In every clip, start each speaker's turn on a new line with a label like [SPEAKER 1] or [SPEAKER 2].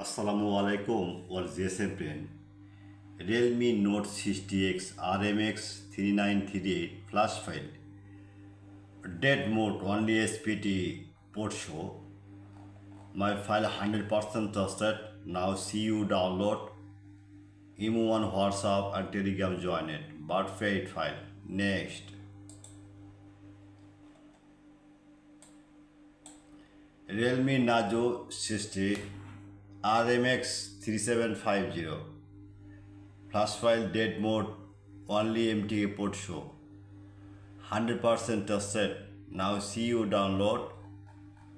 [SPEAKER 1] Assalamu alaikum LJ7 friend. Realme Note 60X RMX 3938 flash file. Dead mode only SPT port show. My file 100% trusted. Now see you download. Imo on WhatsApp and Telegram join it. But fade file. Next. Realme Nazo 60 RMX 3750 flash file dead mode only MTA port show 100% trusted. Now see you download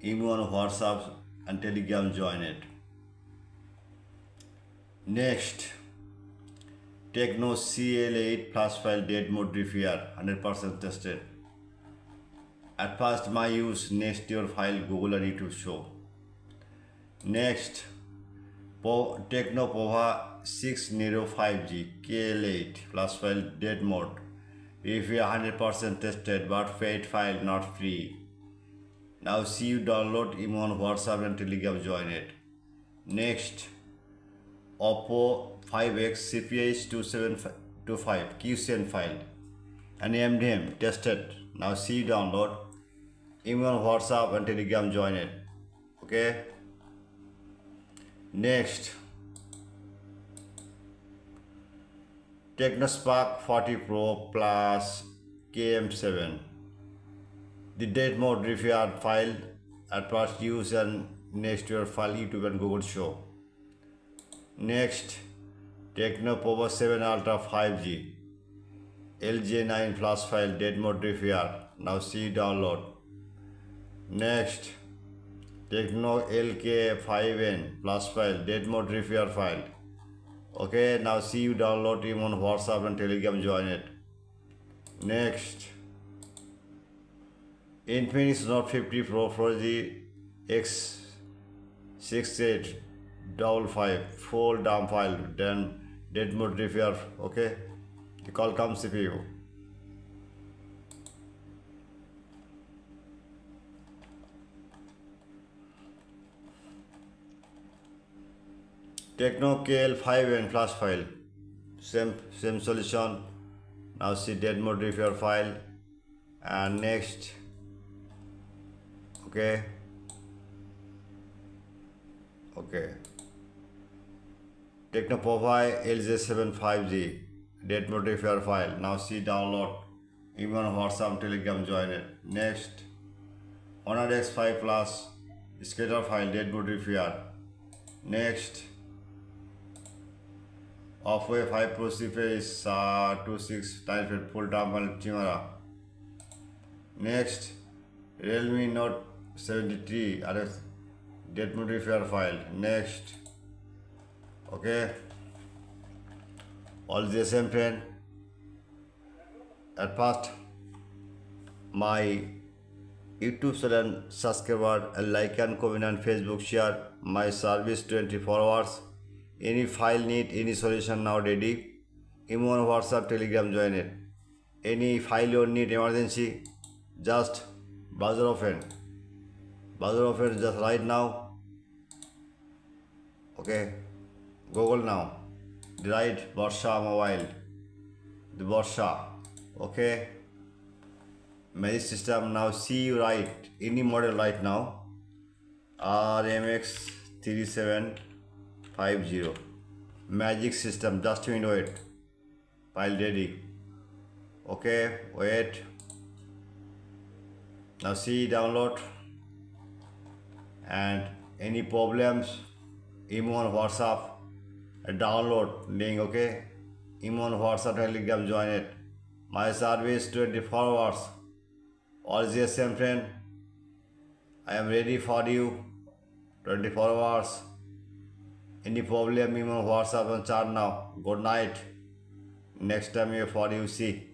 [SPEAKER 1] email on WhatsApp and Telegram join it. Next, Tecno CL8 flash file dead mode repair 100% tested. At first my use next your file Google and YouTube show. Next, Tecno Pova 605G KL8 flash file dead mode. Review 100% tested but fade file not free. Now see you download email on WhatsApp and Telegram join it. Next, Oppo 5X CPH 2725 QCN file and MDM tested. Now see you download email on WhatsApp and Telegram join it. Okay. Next, Tecno Spark 40 Pro plus KM7. The dead mode repair file at first use and next your file YouTube and Google show. Next, Tecno Pova 7 Ultra 5G LJ9 flash file dead mode repair. Now see download. Next, Tecno LK5N flash file dead mode repair file. Okay, now see you download him on WhatsApp and Telegram join it. Next, Infinix Note 50 Pro 4G X6855 full dump file then dead mode repair. Okay, the call comes CPU. Tecno KL5N flash file, same solution. Now see dead mode repair file. And next, okay, Tecno Pova LJ7 5G dead mode repair file. Now see download email on WhatsApp Telegram join it. Next, Honor X5 Plus scatter file dead mode repair. Next, Oppo 5 Pro CPS 2698 full thermal camera. Next, Realme Note 73 RS dead mode repair file. Next, okay, all the same friend. At first, my YouTube channel subscriber and like and comment and Facebook share my service 24 hours. Any file need, any solution now ready. Email on WhatsApp, Telegram join it. Any file you need emergency, just browser open just right now. Okay, Google now. The right Borsha Mobile, the Borsha. Okay, magic system. Now see you right any model right now. RMX 3750 magic system. Just you know it. File ready. Okay, wait. Now see download. And any problems, email on WhatsApp, download link. Okay, email on WhatsApp, Telegram join it. My service 24 hours. All the same friend. I am ready for you. 24 hours. Any problem, email on WhatsApp and chat now. Good night. Next time you for you see.